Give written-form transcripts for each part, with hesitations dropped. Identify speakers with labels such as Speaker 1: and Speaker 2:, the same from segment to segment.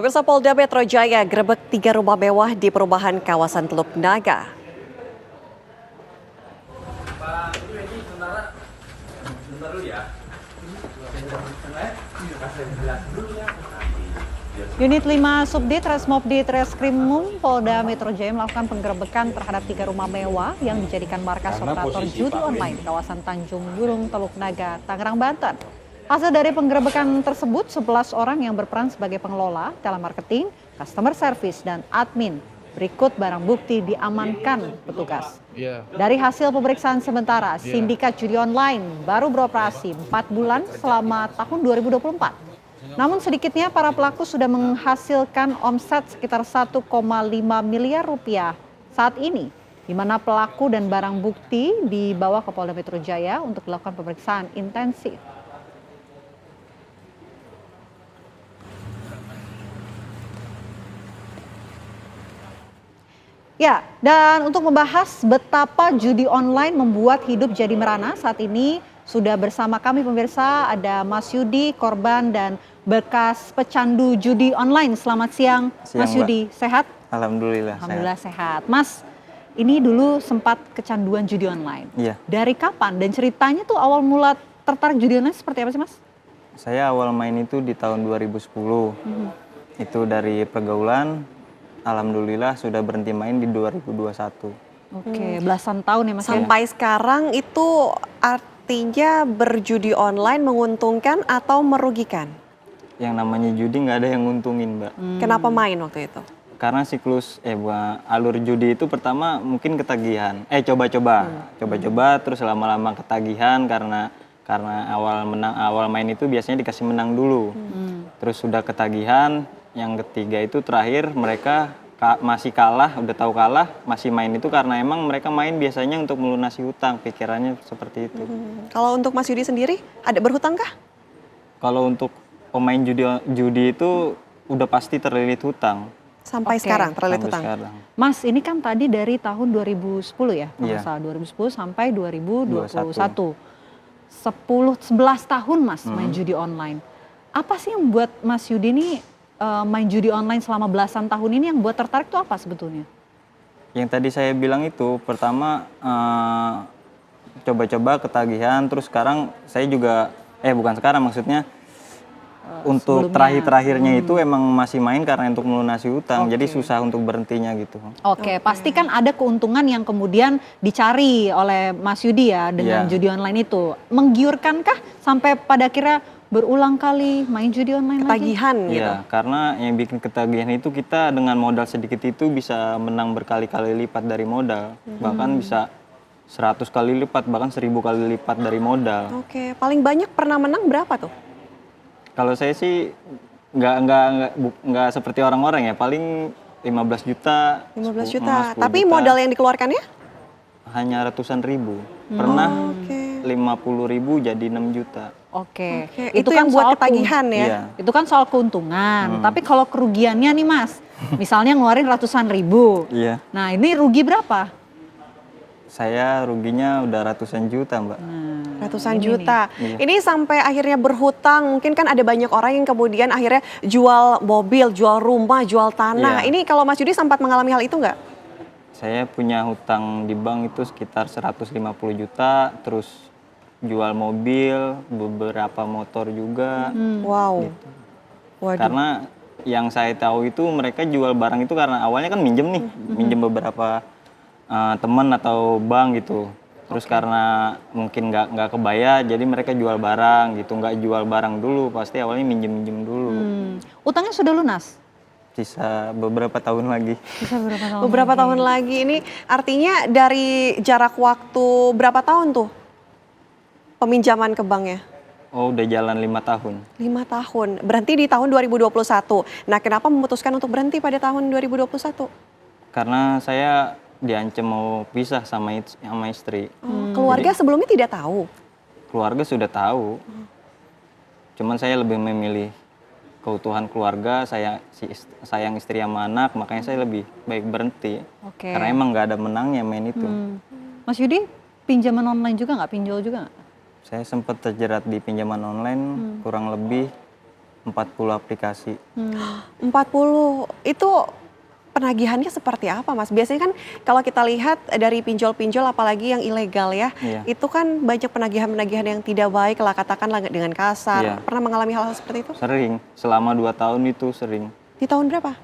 Speaker 1: Pemirsa, Polda Metro Jaya grebek 3 rumah mewah di perumahan kawasan Teluk Naga.
Speaker 2: Unit 5 Subdit Resmob di Treskrimum Polda Metro Jaya melakukan penggerebekan terhadap 3 rumah mewah yang dijadikan markas operator judi online di kawasan Tanjung Burung, Teluk Naga, Tangerang, Banten. Hasil dari penggerebekan tersebut, 11 orang yang berperan sebagai pengelola, telemarketing, customer service, dan admin. Berikut barang bukti diamankan petugas. Dari hasil pemeriksaan sementara, sindikat judi online baru beroperasi 4 bulan selama tahun 2024. Namun sedikitnya para pelaku sudah menghasilkan omset sekitar 1,5 miliar rupiah saat ini, di mana pelaku dan barang bukti dibawa ke Polda Metro Jaya untuk dilakukan pemeriksaan intensif. Ya, dan untuk membahas betapa judi online membuat hidup jadi merana, saat ini sudah bersama kami pemirsa ada Mas Yudi, korban dan bekas pecandu judi online. Selamat siang, Mas Yudi. Sehat?
Speaker 3: Alhamdulillah.
Speaker 2: Alhamdulillah sehat. Mas, ini dulu sempat kecanduan judi online.
Speaker 3: Iya.
Speaker 2: Dari kapan? Dan ceritanya tuh awal mula tertarik judi online seperti apa sih, Mas?
Speaker 3: Saya awal main itu di tahun 2010. Itu dari pergaulan. Alhamdulillah sudah berhenti main di 2021.
Speaker 2: Oke, belasan tahun ya Mas.
Speaker 1: Sampai sekarang itu artinya berjudi online menguntungkan atau merugikan?
Speaker 3: Yang namanya judi nggak ada yang nguntungin, Mbak.
Speaker 1: Kenapa main waktu itu?
Speaker 3: Karena siklus alur judi itu pertama mungkin ketagihan. Coba-coba terus lama-lama ketagihan karena awal main itu biasanya dikasih menang dulu. Terus sudah ketagihan, yang ketiga itu terakhir mereka masih kalah, udah tahu kalah, masih main itu karena emang mereka main biasanya untuk melunasi hutang, pikirannya seperti itu.
Speaker 1: Kalau untuk Mas Yudi sendiri, ada berhutang kah?
Speaker 3: Kalau untuk pemain judi itu udah pasti terlilit hutang.
Speaker 1: Sampai sekarang terlilit hutang?
Speaker 3: Sekarang.
Speaker 2: Mas, ini kan tadi dari tahun 2010 ya,
Speaker 3: Iya.
Speaker 2: 2010 sampai 2021. 11 tahun Mas main judi online. Apa sih yang buat Mas Yudi ini main judi online selama belasan tahun ini yang buat tertarik tuh apa sebetulnya?
Speaker 3: Yang tadi saya bilang itu, pertama coba-coba ketagihan, terus sekarang saya juga, bukan sekarang maksudnya, untuk terakhir-terakhirnya itu emang masih main karena untuk melunasi hutang, jadi susah untuk berhentinya gitu.
Speaker 2: Oke, pasti kan ada keuntungan yang kemudian dicari oleh Mas Yudi ya dengan judi online itu. Menggiurkankah sampai pada akhirnya berulang kali main judi online
Speaker 1: ketagihan
Speaker 2: lagi?
Speaker 1: gitu?
Speaker 3: Iya, karena yang bikin ketagihan itu kita dengan modal sedikit itu bisa menang berkali-kali lipat dari modal. Bahkan bisa 100 kali lipat, bahkan 1000 kali lipat dari modal.
Speaker 1: Oke, paling banyak pernah menang berapa tuh?
Speaker 3: Kalau saya sih nggak seperti orang-orang ya, paling 15 juta.
Speaker 1: 15
Speaker 3: 10
Speaker 1: juta, tapi modal yang dikeluarkannya?
Speaker 3: Hanya ratusan ribu. Pernah 50.000 jadi 6 juta.
Speaker 2: Oke,
Speaker 1: itu yang buat ketagihan ya?
Speaker 3: Iya.
Speaker 2: Itu kan soal keuntungan, tapi kalau kerugiannya nih Mas, misalnya ngeluarin ratusan ribu.
Speaker 3: Iya.
Speaker 2: Nah ini rugi berapa?
Speaker 3: Saya ruginya udah ratusan juta, Mbak.
Speaker 1: Ratusan juta. Ini sampai akhirnya berhutang, mungkin kan ada banyak orang yang kemudian akhirnya jual mobil, jual rumah, jual tanah. Ini kalau Mas Yudi sempat mengalami hal itu nggak?
Speaker 3: Saya punya hutang di bank itu sekitar 150 juta, terus jual mobil, beberapa motor juga.
Speaker 1: Wow.
Speaker 3: Gitu.
Speaker 1: Waduh.
Speaker 3: Karena yang saya tahu itu mereka jual barang itu karena awalnya kan minjem nih, minjem beberapa teman atau bank gitu. Terus karena mungkin nggak kebayar, jadi mereka jual barang gitu, nggak jual barang dulu, pasti awalnya minjem dulu.
Speaker 2: Utangnya sudah lunas?
Speaker 3: Sisa beberapa tahun lagi.
Speaker 2: Bisa
Speaker 1: Beberapa tahun lagi. Ini artinya dari jarak waktu berapa tahun tuh peminjaman ke banknya?
Speaker 3: Oh, udah jalan 5 tahun.
Speaker 1: 5 tahun, berhenti di tahun 2021. Nah, kenapa memutuskan untuk berhenti pada tahun 2021?
Speaker 3: Karena saya diancam mau pisah sama istri.
Speaker 1: Keluarga sebelumnya tidak tahu?
Speaker 3: Keluarga sudah tahu. Cuman saya lebih memilih keutuhan keluarga, sayang istri sama anak, makanya saya lebih baik berhenti. Karena emang nggak ada menangnya main itu.
Speaker 2: Mas Yudi, pinjaman online juga nggak? Pinjol juga nggak?
Speaker 3: Saya sempat terjerat di pinjaman online kurang lebih 4 40 aplikasi.
Speaker 1: 40 itu penagihannya seperti apa Mas? Biasanya kan kalau kita lihat dari pinjol-pinjol apalagi yang ilegal ya,
Speaker 3: Iya.
Speaker 1: itu kan banyak penagihan-penagihan yang tidak baik lah katakanlah dengan kasar.
Speaker 3: Iya.
Speaker 1: Pernah mengalami hal-hal seperti itu?
Speaker 3: Sering, selama 2 tahun itu sering.
Speaker 1: Di tahun berapa?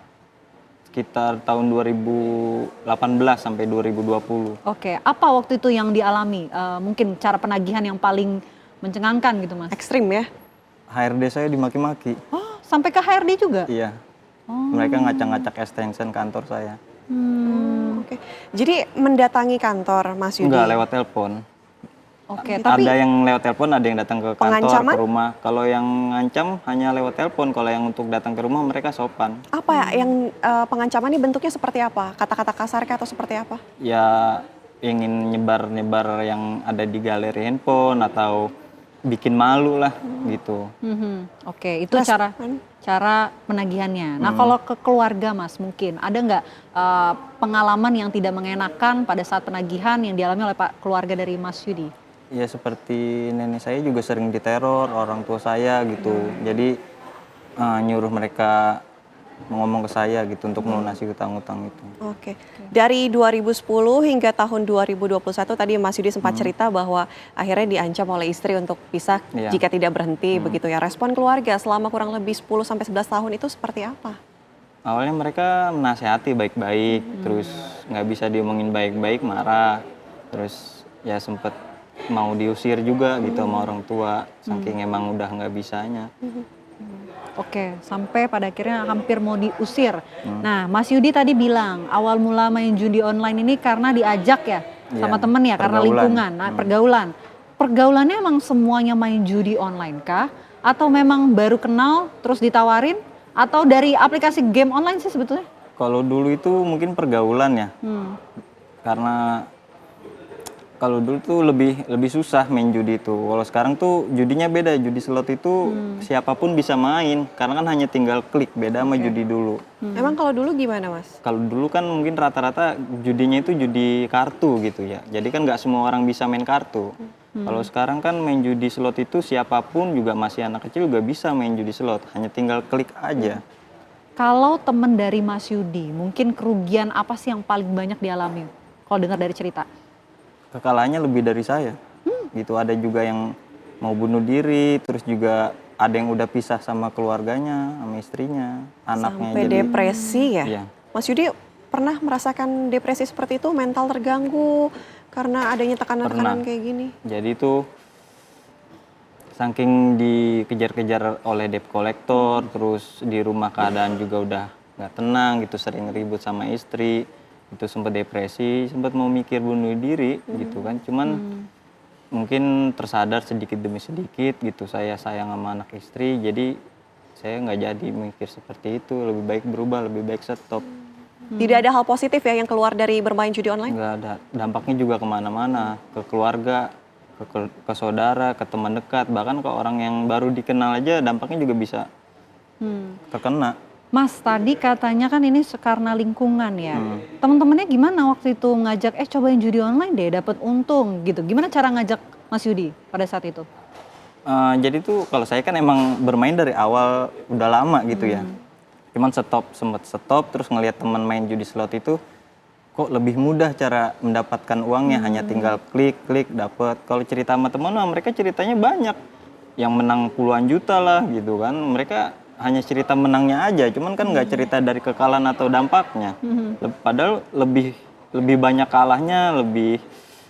Speaker 3: Sekitar tahun 2018 sampai 2020.
Speaker 2: Oke, apa waktu itu yang dialami? Mungkin cara penagihan yang paling mencengangkan gitu Mas?
Speaker 1: Ekstrim ya?
Speaker 3: HRD saya dimaki-maki.
Speaker 2: Oh, sampai ke HRD juga?
Speaker 3: Iya. Mereka ngacak-ngacak extension kantor saya.
Speaker 1: Oke. Jadi mendatangi kantor Mas Yudi?
Speaker 3: Enggak, lewat telepon.
Speaker 2: Oke, tapi
Speaker 3: Ada yang lewat telepon, ada yang datang ke kantor,
Speaker 1: Pengancaman?
Speaker 3: ke rumah. Kalau yang ngancam hanya lewat telepon, kalau yang untuk datang ke rumah mereka sopan.
Speaker 1: Apa yang pengancaman ini bentuknya seperti apa? Kata-kata kasar kah atau seperti apa?
Speaker 3: Ya ingin nyebar-nyebar yang ada di galeri handphone atau bikin malu lah gitu.
Speaker 2: Oke, itu cara penagihannya. Nah, kalau ke keluarga Mas, mungkin ada nggak pengalaman yang tidak mengenakan pada saat penagihan yang dialami oleh Pak keluarga dari Mas Yudi?
Speaker 3: Ya seperti nenek saya juga sering diteror orang tua saya gitu. Jadi nyuruh mereka ngomong ke saya gitu untuk melunasi hutang-hutang itu.
Speaker 1: Oke. Dari 2010 hingga tahun 2021 tadi Mas Yudi sempat cerita bahwa akhirnya diancam oleh istri untuk pisah
Speaker 3: Iya.
Speaker 1: jika tidak berhenti begitu ya. Respon keluarga selama kurang lebih 10 sampai 11 tahun itu seperti apa?
Speaker 3: Awalnya mereka menasehati baik-baik, terus nggak bisa diomongin baik-baik, marah. Terus ya sempet mau diusir juga gitu sama orang tua, saking emang udah nggak bisanya.
Speaker 2: Oke, sampai pada akhirnya hampir mau diusir. Nah, Mas Yudi tadi bilang awal mula main judi online ini karena diajak ya sama
Speaker 3: Iya,
Speaker 2: temen ya, karena
Speaker 3: pergaulan.
Speaker 2: lingkungan, nah, pergaulan. Pergaulannya emang semuanya main judi online kah? Atau memang baru kenal terus ditawarin? Atau dari aplikasi game online sih sebetulnya?
Speaker 3: Kalau dulu itu mungkin pergaulan ya, karena kalau dulu tuh lebih susah main judi itu. Kalau sekarang tuh judinya beda, judi slot itu siapapun bisa main, karena kan hanya tinggal klik, beda sama judi dulu.
Speaker 1: Emang kalau dulu gimana Mas?
Speaker 3: Kalau dulu kan mungkin rata-rata judinya itu judi kartu gitu ya, jadi kan nggak semua orang bisa main kartu. Kalau sekarang kan main judi slot itu siapapun juga masih anak kecil juga bisa main judi slot, hanya tinggal klik aja.
Speaker 2: Kalau temen dari Mas Yudi, mungkin kerugian apa sih yang paling banyak dialami? Kalau dengar dari cerita.
Speaker 3: Kekalahannya lebih dari saya. Gitu, ada juga yang mau bunuh diri, terus juga ada yang udah pisah sama keluarganya, sama istrinya, anaknya.
Speaker 1: Sampai
Speaker 3: Jadi
Speaker 1: depresi ya?
Speaker 3: Iya.
Speaker 1: Mas Yudi pernah merasakan depresi seperti itu, mental terganggu karena adanya tekanan-tekanan
Speaker 3: Pernah.
Speaker 1: kayak gini?
Speaker 3: Jadi itu saking dikejar-kejar oleh debt collector, terus di rumah keadaan juga udah nggak tenang gitu, sering ribut sama istri, itu sempat depresi, sempat mau mikir bunuh diri gitu kan. Cuman mungkin tersadar sedikit demi sedikit gitu, saya sayang sama anak istri, jadi saya nggak jadi mikir seperti itu, lebih baik berubah, lebih baik stop.
Speaker 1: Tidak ada hal positif ya yang keluar dari bermain judi online?
Speaker 3: Nggak ada, dampaknya juga kemana-mana, ke keluarga, ke saudara, ke teman dekat, bahkan ke orang yang baru dikenal aja dampaknya juga bisa terkena.
Speaker 2: Mas, tadi katanya kan ini karena lingkungan ya. Teman-temannya gimana waktu itu ngajak, cobain judi online deh, dapat untung gitu. Gimana cara ngajak Mas Yudi pada saat itu?
Speaker 3: Jadi tuh kalau saya kan emang bermain dari awal udah lama gitu ya. Cuman sempet stop, terus ngelihat teman main judi slot itu kok lebih mudah cara mendapatkan uangnya, hanya tinggal klik dapet. Kalau cerita sama teman, mereka ceritanya banyak, yang menang puluhan juta lah gitu kan. Mereka hanya cerita menangnya aja, cuman kan nggak cerita dari kekalahan atau dampaknya. Padahal lebih banyak kalahnya,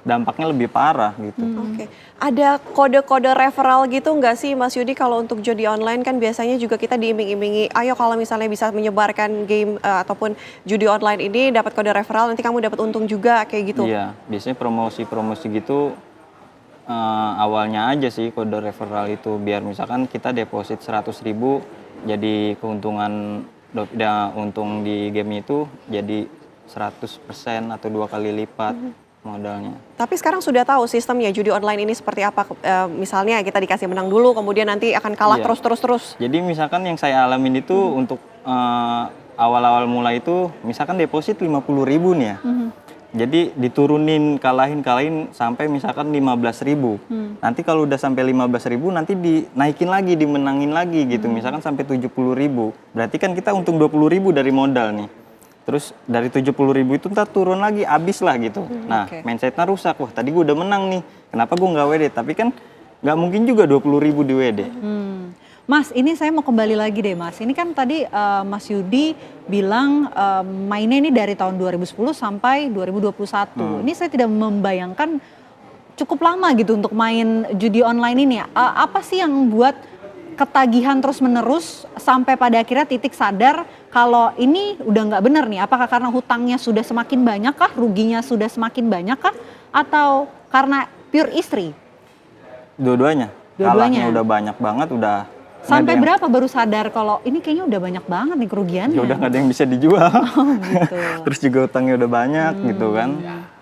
Speaker 3: dampaknya lebih parah gitu.
Speaker 1: Oke, ada kode-kode referral gitu nggak sih Mas Yudi kalau untuk judi online kan biasanya juga kita diiming-imingi, ayo kalau misalnya bisa menyebarkan game ataupun judi online ini dapat kode referral nanti kamu dapat untung juga kayak gitu.
Speaker 3: Iya, biasanya promosi gitu awalnya aja sih kode referral itu, biar misalkan kita deposit 100.000 jadi keuntungan untung di game itu jadi 100% atau 2 kali lipat modalnya.
Speaker 1: Tapi sekarang sudah tahu sistemnya judi online ini seperti apa, misalnya kita dikasih menang dulu kemudian nanti akan kalah
Speaker 3: Iya.
Speaker 1: terus.
Speaker 3: Jadi misalkan yang saya alamin itu untuk awal-awal mulai itu misalkan deposit 50.000 nih ya. Jadi diturunin, kalahin sampai misalkan 15.000. Nanti kalau udah sampai 15.000 nanti dinaikin lagi, dimenangin lagi gitu. Misalkan sampai 70.000. Berarti kan kita untung 20.000 dari modal nih. Terus dari 70.000 itu ntar turun lagi, abis lah gitu. Nah, mindsetnya rusak. Wah, tadi gue udah menang nih. Kenapa gue nggak WD? Tapi kan nggak mungkin juga 20.000 di WD.
Speaker 2: Mas, ini saya mau kembali lagi deh Mas. Ini kan tadi Mas Yudi bilang mainnya ini dari tahun 2010 sampai 2021. Ini saya tidak membayangkan cukup lama gitu untuk main judi online ini. Apa sih yang buat ketagihan terus menerus sampai pada akhirnya titik sadar kalau ini udah nggak benar nih? Apakah karena hutangnya sudah semakin banyak kah? Ruginya sudah semakin banyak kah? Atau karena pure istri?
Speaker 3: Dua-duanya. Kalahnya udah banyak banget, udah.
Speaker 2: Sampai berapa baru sadar kalau ini kayaknya udah banyak banget nih kerugiannya?
Speaker 3: Ya udah nggak ada yang bisa dijual.
Speaker 2: Gitu.
Speaker 3: Terus juga utangnya udah banyak gitu kan.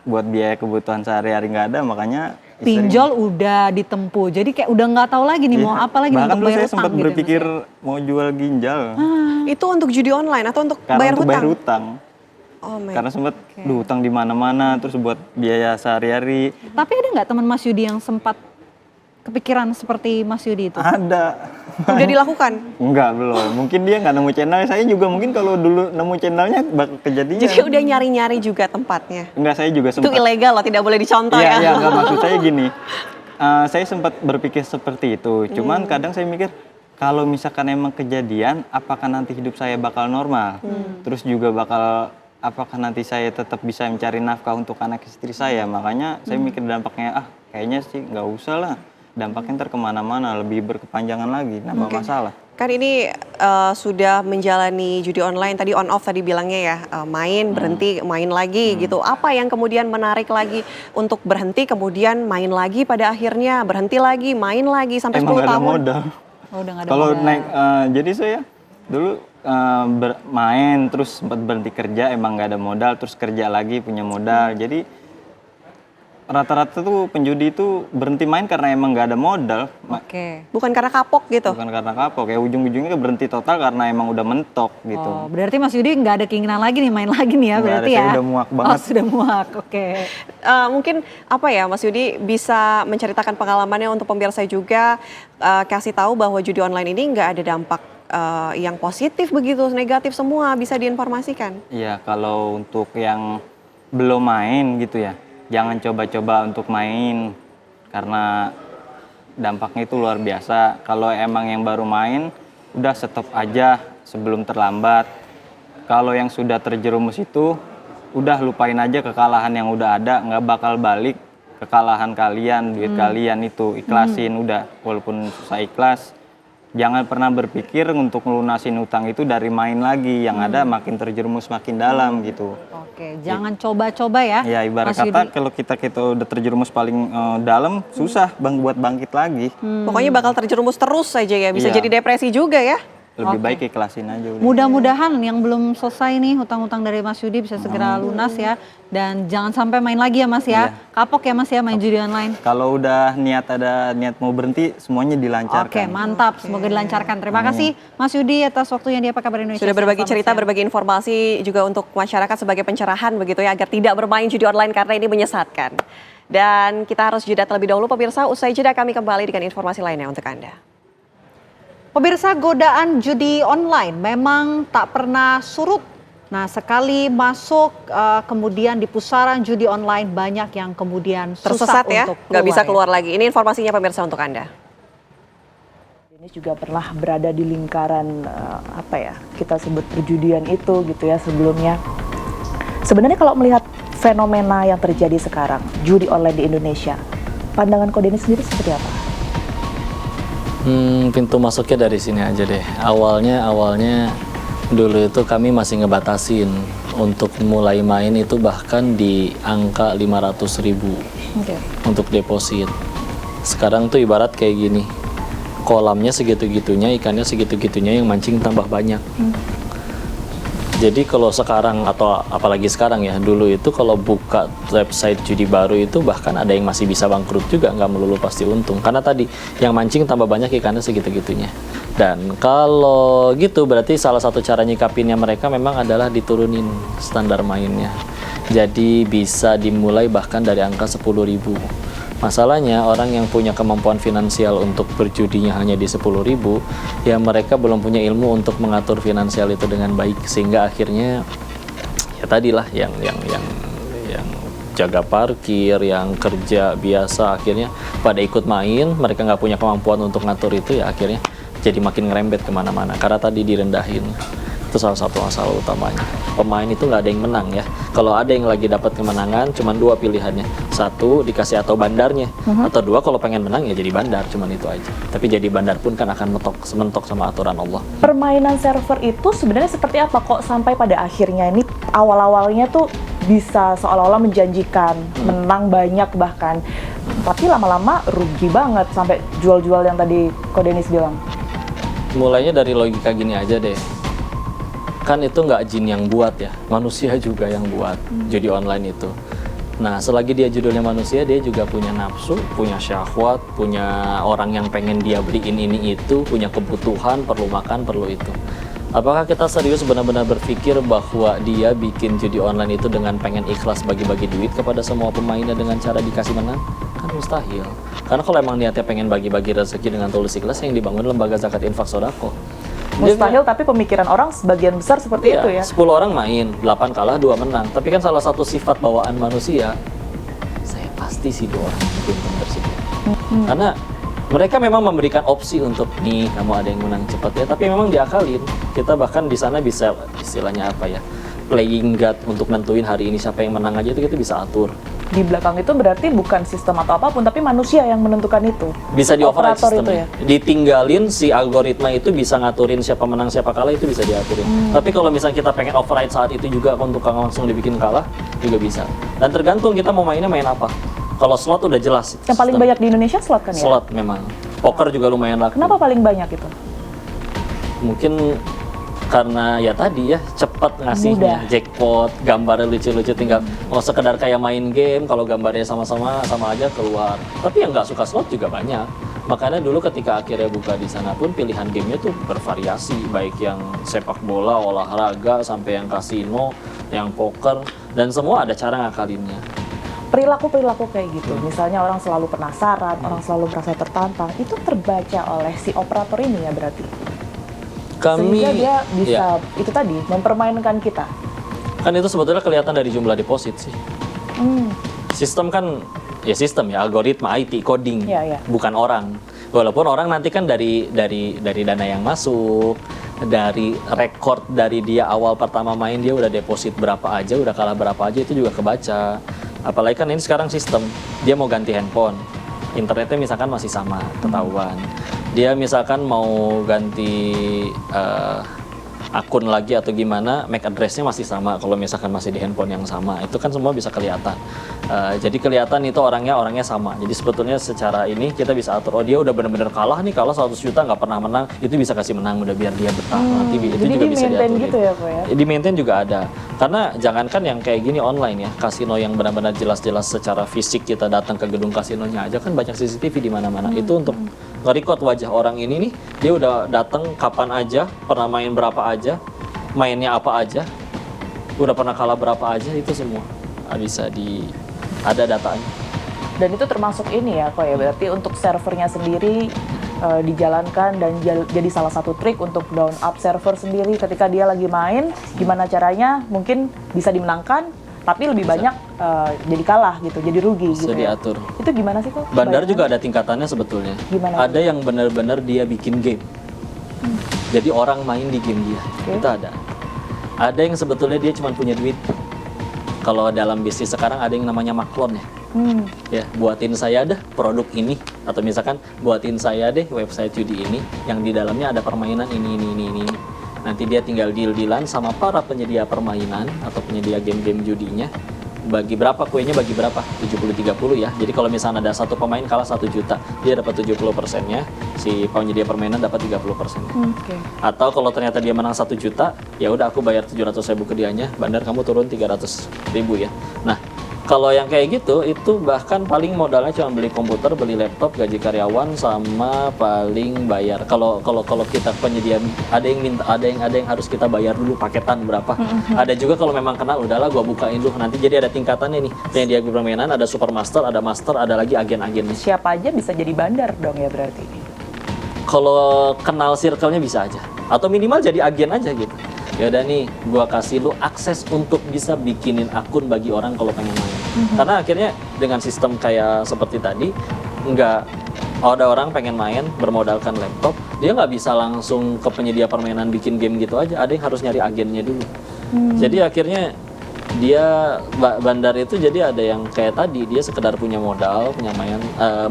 Speaker 3: Buat biaya kebutuhan sehari-hari nggak ada, makanya
Speaker 2: pinjol udah ditempuh. Jadi kayak udah nggak tahu lagi nih mau apa lagi
Speaker 3: bahkan
Speaker 2: untuk bayar
Speaker 3: saya
Speaker 2: utang
Speaker 3: sempat
Speaker 2: gitu.
Speaker 3: berpikir mau jual ginjal.
Speaker 1: Itu untuk judi online atau untuk
Speaker 3: Karena
Speaker 1: bayar
Speaker 3: untuk
Speaker 1: hutang?
Speaker 3: bayar hutang.
Speaker 1: Oh my.
Speaker 3: Karena sempat utang di mana-mana, terus buat biaya sehari-hari.
Speaker 2: Tapi ada nggak teman Mas Yudi yang sempat kepikiran seperti Mas Yudi itu?
Speaker 3: Ada.
Speaker 1: Udah dilakukan?
Speaker 3: Enggak, belum. Mungkin dia nggak nemu channel. Saya juga mungkin kalau dulu nemu channelnya bakal kejadian.
Speaker 1: Jadi udah nyari-nyari juga tempatnya?
Speaker 3: Enggak, saya juga
Speaker 1: Itu
Speaker 3: sempat.
Speaker 1: ilegal loh, tidak boleh dicontoh ya?
Speaker 3: Iya, enggak, maksud saya gini. Saya sempat berpikir seperti itu. Cuman kadang saya mikir, kalau misalkan emang kejadian, apakah nanti hidup saya bakal normal? Terus juga apakah nanti saya tetap bisa mencari nafkah untuk anak istri saya? Makanya saya mikir dampaknya, kayaknya sih nggak usah lah. Dampaknya ntar kemana-mana, lebih berkepanjangan lagi, nambah masalah.
Speaker 1: Kan ini sudah menjalani judi online, tadi on off tadi bilangnya ya, main, berhenti, main lagi gitu. Apa yang kemudian menarik lagi untuk berhenti, kemudian main lagi pada akhirnya, berhenti lagi, main lagi, sampai
Speaker 3: Emang
Speaker 1: 10
Speaker 3: nggak ada
Speaker 1: tahun?
Speaker 3: modal.
Speaker 2: Oh, udah nggak ada
Speaker 3: Kalau
Speaker 2: modal.
Speaker 3: naik, jadi saya dulu bermain, terus sempat berhenti kerja, emang nggak ada modal, terus kerja lagi punya modal. Jadi rata-rata tuh penjudi itu berhenti main karena emang nggak ada modal.
Speaker 2: Oke.
Speaker 1: Bukan karena kapok gitu?
Speaker 3: Bukan karena kapok, ya ujung-ujungnya berhenti total karena emang udah mentok gitu.
Speaker 2: Oh, berarti Mas Yudi nggak ada keinginan lagi nih main lagi nih ya,
Speaker 3: Nggak
Speaker 2: berarti
Speaker 3: ada,
Speaker 2: ya?
Speaker 3: saya udah muak banget.
Speaker 2: Oh, sudah muak, oke.
Speaker 1: Mungkin apa ya Mas Yudi bisa menceritakan pengalamannya untuk pemirsa juga, kasih tahu bahwa judi online ini nggak ada dampak yang positif begitu, negatif semua, bisa diinformasikan.
Speaker 3: Iya, kalau untuk yang belum main gitu ya, jangan coba-coba untuk main karena dampaknya itu luar biasa. Kalau emang yang baru main, udah stop aja sebelum terlambat. Kalau yang sudah terjerumus itu, udah lupain aja kekalahan yang udah ada, nggak bakal balik kekalahan kalian, duit kalian itu, ikhlasin udah, walaupun susah ikhlas. Jangan pernah berpikir untuk melunasin utang itu dari main lagi, yang ada makin terjerumus makin dalam gitu.
Speaker 2: Oke, jangan coba-coba ya.
Speaker 3: Ya ibarat
Speaker 2: Mas
Speaker 3: kata
Speaker 2: Yudi.
Speaker 3: kalau kita udah terjerumus paling dalam, susah buat bangkit lagi.
Speaker 1: Pokoknya bakal terjerumus terus saja ya, bisa
Speaker 3: Iya.
Speaker 1: jadi depresi juga ya.
Speaker 3: Lebih baik ikhlasin aja udah.
Speaker 2: Mudah-mudahan yang belum selesai nih hutang-hutang dari Mas Yudi bisa segera lunas ya. Dan jangan sampai main lagi ya Mas ya. Kapok ya Mas ya main judi online.
Speaker 3: Kalau udah ada niat mau berhenti, semuanya
Speaker 2: Oke,
Speaker 3: dilancarkan.
Speaker 2: mantap. Semoga dilancarkan. Terima kasih Mas Yudi atas waktunya di Apa Kabar Indonesia.
Speaker 1: Sudah berbagi
Speaker 2: Selamat
Speaker 1: cerita,
Speaker 2: siang.
Speaker 1: berbagi informasi juga untuk masyarakat sebagai pencerahan begitu ya, agar tidak bermain judi online karena ini menyesatkan. Dan kita harus jeda terlebih dahulu pemirsa, usai jeda kami kembali dengan informasi lainnya untuk Anda.
Speaker 2: Pemirsa, godaan judi online memang tak pernah surut. Nah, sekali masuk kemudian di pusaran judi online banyak yang kemudian susah
Speaker 1: Tersesat ya,
Speaker 2: untuk
Speaker 1: nggak bisa
Speaker 2: ya.
Speaker 1: keluar lagi. Ini informasinya pemirsa untuk Anda.
Speaker 4: Ini juga pernah berada di lingkaran kita sebut perjudian itu gitu ya sebelumnya. Sebenarnya kalau melihat fenomena yang terjadi sekarang, judi online di Indonesia, pandangan Kodeni sendiri seperti apa?
Speaker 5: Pintu masuknya dari sini aja deh. Awalnya dulu itu kami masih ngebatasin untuk mulai main itu bahkan di angka 500.000 untuk deposit. Sekarang tuh ibarat kayak gini, kolamnya segitu-gitunya, ikannya segitu-gitunya, yang mancing tambah banyak. Jadi kalau sekarang atau apalagi sekarang ya, dulu itu kalau buka website judi baru itu bahkan ada yang masih bisa bangkrut juga, nggak melulu pasti untung. Karena tadi yang mancing tambah banyak, ikannya segitu-gitunya. Dan kalau gitu berarti salah satu cara nyikapinnya mereka memang adalah diturunin standar mainnya. Jadi bisa dimulai bahkan dari angka 10.000. Masalahnya orang yang punya kemampuan finansial untuk berjudinya hanya di 10.000, ya mereka belum punya ilmu untuk mengatur finansial itu dengan baik, sehingga akhirnya ya tadilah yang jaga parkir, yang kerja biasa akhirnya pada ikut main, mereka nggak punya kemampuan untuk ngatur itu, ya akhirnya jadi makin ngerembet kemana-mana karena tadi direndahin. Itu salah satu masalah utamanya. Pemain itu nggak ada yang menang ya. Kalau ada yang lagi dapat kemenangan, cuma 2 pilihannya. 1 dikasih atau bandarnya, atau 2 kalau pengen menang ya jadi bandar, cuman itu aja. Tapi jadi bandar pun kan akan mentok sama aturan Allah.
Speaker 4: Permainan server itu sebenarnya seperti apa kok sampai pada akhirnya ini awal-awalnya tuh bisa seolah-olah menjanjikan, menang banyak bahkan. Tapi lama-lama rugi banget sampai jual-jual yang tadi Ko Denis bilang.
Speaker 5: Mulainya dari logika gini aja deh. Kan itu nggak jin yang buat ya, manusia juga yang buat judi online itu. Nah, selagi dia judulnya manusia, dia juga punya nafsu, punya syahwat, punya orang yang pengen dia beliin ini itu, punya kebutuhan, perlu makan, perlu itu. Apakah kita serius benar-benar berpikir bahwa dia bikin judi online itu dengan pengen ikhlas bagi-bagi duit kepada semua pemainnya dengan cara dikasih menang? Kan mustahil. Karena kalau emang niatnya pengen bagi-bagi rezeki dengan tulus ikhlas, yang dibangun lembaga zakat infak sodako.
Speaker 4: Mustahil, tapi pemikiran orang sebagian besar seperti itu ya.
Speaker 5: 10 orang main, 8 kalah, 2 menang. Tapi kan salah satu sifat bawaan manusia, saya pasti sih 2 orang mungkin tersebut. Karena mereka memang memberikan opsi untuk nih kamu ada yang menang cepat ya, tapi memang diakalin. Kita bahkan di sana bisa istilahnya apa ya, playing God untuk nentuin hari ini siapa yang menang aja itu kita bisa atur.
Speaker 4: Di belakang itu berarti bukan sistem atau apapun, tapi manusia yang menentukan itu.
Speaker 5: Bisa di-override
Speaker 4: Operator itu
Speaker 5: sistemnya.
Speaker 4: ya.
Speaker 5: Ditinggalin si algoritma itu bisa ngaturin siapa menang siapa kalah, itu bisa diaturin. Tapi kalau misalnya kita pengen override saat itu juga untuk langsung dibikin kalah juga bisa. Dan tergantung kita mau mainnya main apa. Kalau slot udah jelas.
Speaker 4: Yang paling banyak di Indonesia slot kan ya?
Speaker 5: Slot memang. Poker juga lumayan laku.
Speaker 4: Kenapa paling banyak itu?
Speaker 5: Mungkin karena ya tadi ya cepat ngasihnya,
Speaker 4: Mudah.
Speaker 5: jackpot, gambarnya lucu-lucu, tinggal mau sekedar kayak main game, kalau gambarnya sama-sama sama aja keluar. Tapi yang nggak suka slot juga banyak. Makanya dulu ketika akhirnya buka di sana pun pilihan gamenya tuh bervariasi, baik yang sepak bola, olahraga, sampai yang kasino, yang poker, dan semua ada cara ngakalinnya.
Speaker 4: Perilaku-perilaku kayak gitu, misalnya orang selalu penasaran, orang selalu merasa tertantang, itu terbaca oleh si operator ini ya berarti? Sehingga dia bisa, itu tadi, mempermainkan kita.
Speaker 5: Kan itu sebetulnya kelihatan dari jumlah deposit sih. Sistem kan, ya sistem ya, algoritma, IT, coding, bukan orang. Walaupun orang nanti kan dari dana yang masuk, dari record dari dia awal pertama main dia udah deposit berapa aja, udah kalah berapa aja, itu juga kebaca. Apalagi kan ini sekarang sistem, dia mau ganti handphone, internetnya misalkan masih sama, ketahuan. Dia misalkan mau ganti akun lagi atau gimana, MAC address-nya masih sama. Kalau misalkan masih di handphone yang sama, itu kan semua bisa kelihatan. Jadi kelihatan itu orangnya sama. Jadi sebetulnya secara ini kita bisa atur. Oh dia udah benar-benar kalah nih, kalah 100 juta nggak pernah menang, itu bisa kasih menang udah biar dia betah. Nanti itu
Speaker 4: jadi
Speaker 5: juga bisa diatur.
Speaker 4: gitu ya Ko ya?
Speaker 5: Di maintain juga ada. Karena jangankan yang kayak gini online ya, kasino yang benar-benar jelas-jelas secara fisik kita datang ke gedung kasinonya aja kan banyak CCTV di mana-mana. Itu untuk nge-record wajah orang ini nih, dia udah datang kapan aja, pernah main berapa aja, mainnya apa aja, udah pernah kalah berapa aja, itu semua bisa ada datanya.
Speaker 4: Dan itu termasuk ini ya Ko ya, berarti untuk servernya sendiri dijalankan dan jadi salah satu trik untuk down up server sendiri ketika dia lagi main, gimana caranya mungkin bisa dimenangkan, tapi lebih banyak jadi kalah gitu, jadi rugi
Speaker 5: Bisa
Speaker 4: gitu
Speaker 5: diatur.
Speaker 4: ya. Itu gimana sih Ko?
Speaker 5: Bandar
Speaker 4: Bayangan?
Speaker 5: juga ada tingkatannya sebetulnya.
Speaker 4: Gimana?
Speaker 5: Ada yang benar-benar dia bikin game. Jadi orang main di game dia. Itu ada. Ada yang sebetulnya dia cuma punya duit. Kalau dalam bisnis sekarang ada yang namanya maklon ya. Ya, buatin saya deh produk ini, atau misalkan buatin saya deh website judi ini yang di dalamnya ada permainan ini. Nanti dia tinggal deal-dealan sama para penyedia permainan atau penyedia game-game judinya. Bagi berapa kuenya, bagi berapa? 70-30 ya. Jadi kalau misalnya ada satu pemain kalah 1 juta, dia dapat 70%-nya, si penyedia permainan dapat 30%-nya. Atau kalau ternyata dia menang 1 juta, ya udah aku bayar 700.000 ke dianya, bandar kamu turun 300.000 ya. Nah, Kalau yang kayak gitu, itu bahkan paling modalnya cuma beli komputer, beli laptop, gaji karyawan, sama paling bayar. Kalau kita penyedia, ada yang harus kita bayar dulu paketan berapa. Ada juga kalau memang kenal, udahlah gua bukain dulu. Nanti jadi ada tingkatannya nih, penyedia permainan, ada supermaster, ada master, ada lagi agen-agen.
Speaker 4: Siapa aja bisa jadi bandar dong ya berarti.
Speaker 5: Kalau kenal circle-nya bisa aja, atau minimal jadi agen aja gitu. Ya udah nih, gua kasih lu akses untuk bisa bikinin akun bagi orang kalau pengen main. Karena akhirnya dengan sistem kayak seperti tadi, nggak ada orang pengen main bermodalkan laptop, dia nggak bisa langsung ke penyedia permainan bikin game gitu aja. Ada yang harus nyari agennya dulu. Jadi akhirnya dia bandar itu jadi ada yang kayak tadi, dia sekedar punya modal, punya main,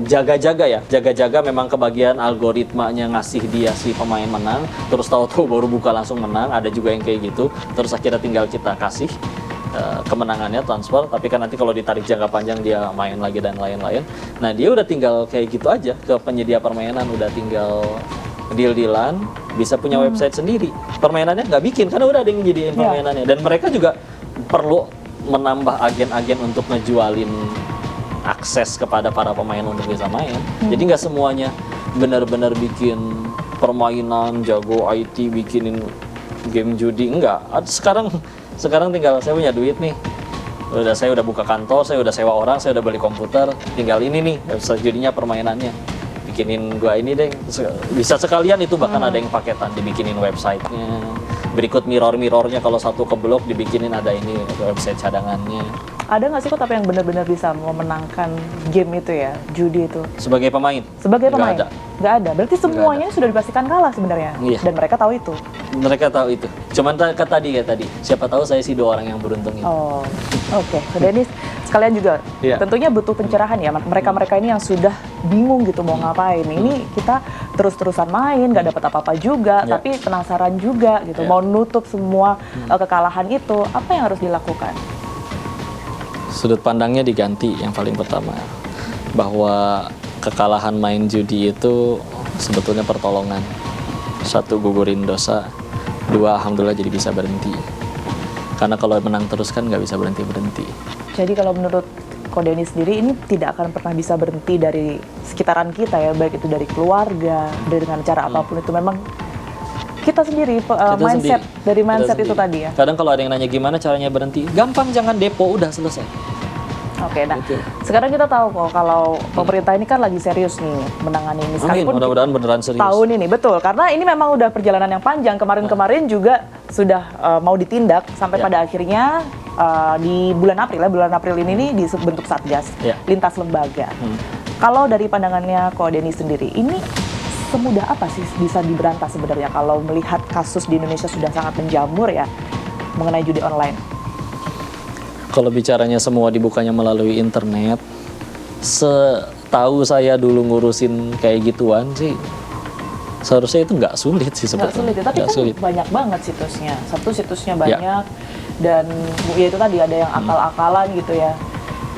Speaker 5: jaga-jaga memang kebagian algoritmanya ngasih dia si pemain menang, terus tahu-tahu baru buka langsung menang. Ada juga yang kayak gitu, terus akhirnya tinggal kita kasih kemenangannya, transfer, tapi kan nanti kalau ditarik jangka panjang dia main lagi dan lain-lain. Nah dia udah tinggal kayak gitu aja ke penyedia permainan, udah tinggal deal-dealan, bisa punya website sendiri. Permainannya nggak bikin, karena udah ada yang nyediain permainannya. Dan mereka juga perlu menambah agen-agen untuk ngejualin akses kepada para pemain untuk bisa main. Jadi nggak semuanya benar-benar bikin permainan, jago IT, bikinin game judi, enggak. Sekarang tinggal saya punya duit nih, saya udah buka kantor, saya udah sewa orang, saya udah beli komputer, tinggal ini nih website judinya, permainannya, bikinin gua ini deh. Bisa sekalian itu, bahkan ada yang paketan dibikinin websitenya, berikut mirrornya kalau satu keblok dibikinin ada ini website cadangannya.
Speaker 4: Ada nggak sih kok tapi yang benar-benar bisa memenangkan game itu ya, judi itu?
Speaker 5: Sebagai pemain?
Speaker 4: Sebagai pemain?
Speaker 5: Nggak ada.
Speaker 4: Nggak ada. Berarti semuanya sudah dipastikan kalah sebenarnya.
Speaker 5: Iya.
Speaker 4: Dan mereka tahu itu.
Speaker 5: Mereka tahu itu. Cuman kayak tadi, siapa tahu saya sih 2 orang yang beruntung itu.
Speaker 4: Oh, oke. Denis, sekalian juga tentunya butuh pencerahan ya. Mereka-mereka ini yang sudah bingung gitu mau ngapain. Ini kita terus-terusan main, nggak dapat apa-apa juga, tapi penasaran juga gitu. Mau nutup semua kekalahan itu, apa yang harus dilakukan?
Speaker 5: Sudut pandangnya diganti yang paling pertama, bahwa kekalahan main judi itu sebetulnya pertolongan. 1, gugurin dosa. 2, alhamdulillah jadi bisa berhenti. Karena kalau menang terus kan nggak bisa berhenti-berhenti.
Speaker 4: Jadi kalau menurut Ko Denis sendiri ini tidak akan pernah bisa berhenti dari sekitaran kita ya, baik itu dari keluarga, dengan cara apapun itu memang kita sendiri mindset itu tadi ya.
Speaker 5: Kadang kalau ada yang nanya gimana caranya berhenti, gampang, jangan depo, udah selesai.
Speaker 4: Oke, nah sekarang kita tahu kok kalau pemerintah ini kan lagi serius nih menangani ini.
Speaker 5: Amin, mudah-mudahan beneran serius.
Speaker 4: Tahun ini, betul. Karena ini memang udah perjalanan yang panjang. Kemarin juga sudah mau ditindak sampai pada akhirnya di bulan April ini nih dibentuk Satgas lintas lembaga. Kalau dari pandangannya Ko Denis sendiri, ini semudah apa sih bisa diberantas sebenarnya kalau melihat kasus di Indonesia sudah sangat menjamur ya mengenai judi online?
Speaker 5: Kalau bicaranya semua dibukanya melalui internet, setahu saya dulu ngurusin kayak gituan sih, seharusnya itu nggak sulit sih sebetulnya.
Speaker 4: Nggak sulit, tapi kan sulit. Banyak banget situsnya. Situsnya banyak, dan ya itu tadi ada yang akal-akalan gitu ya.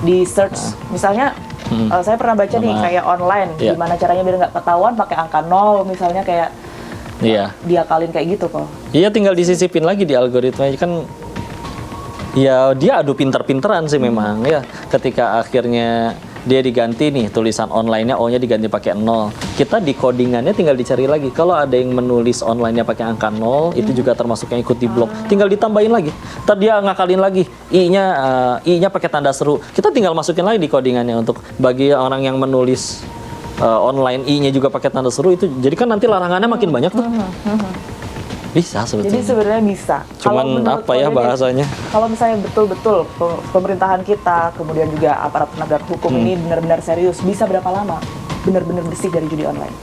Speaker 4: Di search, misalnya saya pernah baca nih kayak online, gimana caranya biar nggak ketahuan pakai angka 0 misalnya, kayak diakalin kayak gitu kok. Iya,
Speaker 5: tinggal disisipin lagi di algoritma kan. Ya dia adu pinter-pinteran sih memang ya. Ketika akhirnya dia diganti nih tulisan online-nya O-nya diganti pakai 0. Kita di codingannya tinggal dicari lagi. Kalau ada yang menulis online-nya pakai angka 0, itu juga termasuk yang ikut di blok. Tinggal ditambahin lagi. Ntar dia ngakalin lagi. I-nya pakai tanda seru. Kita tinggal masukin lagi di codingannya untuk bagi orang yang menulis online I-nya juga pakai tanda seru itu. Jadi kan nanti larangannya makin banyak tuh. Bisa sebetulnya. Jadi
Speaker 4: sebenarnya bisa.
Speaker 5: Cuman apa ya bahasanya?
Speaker 4: Kalau misalnya betul-betul pemerintahan kita, kemudian juga aparat penegak hukum ini benar-benar serius, bisa berapa lama benar-benar bersih dari judi online?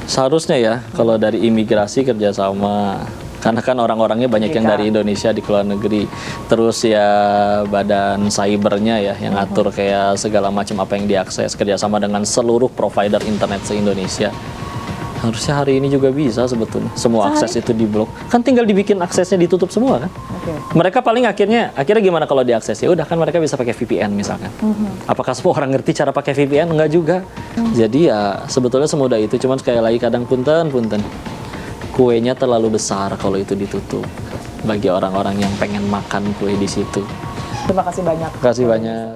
Speaker 5: Seharusnya ya, kalau dari imigrasi kerjasama, karena kan orang-orangnya banyak yang dari Indonesia di luar negeri. Terus ya badan cybernya ya, yang ngatur kayak segala macam apa yang diakses, kerjasama dengan seluruh provider internet se-Indonesia. Harusnya hari ini juga bisa sebetulnya. Semua akses itu diblok. Kan tinggal dibikin aksesnya ditutup semua kan. Mereka paling akhirnya gimana kalau diakses? Ya udah kan mereka bisa pakai VPN misalkan. Apakah semua orang ngerti cara pakai VPN? Enggak juga. Jadi ya sebetulnya semudah itu. Cuman sekali lagi kadang punten. Kuenya terlalu besar kalau itu ditutup. Bagi orang-orang yang pengen makan kue di situ.
Speaker 4: Terima kasih banyak.
Speaker 5: Terima kasih banyak.